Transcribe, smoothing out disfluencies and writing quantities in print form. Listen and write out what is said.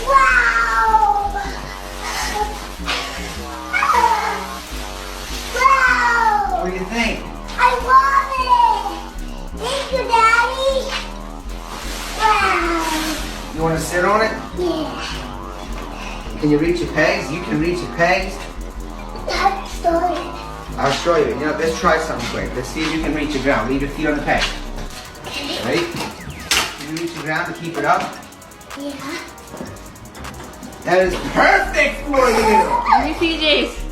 Wow! Wow! What do you think? I love it! Thank you, Daddy! Wow! You want to sit on it? Yeah. Can you reach your pegs? You can reach your pegs. That's story. I'll show you. You know, let's try something quick. Let's see if you can reach the ground. Leave your feet on the peg. Ready? Can you reach the ground to keep it up? Yeah. That is perfect for you. Give me PJs.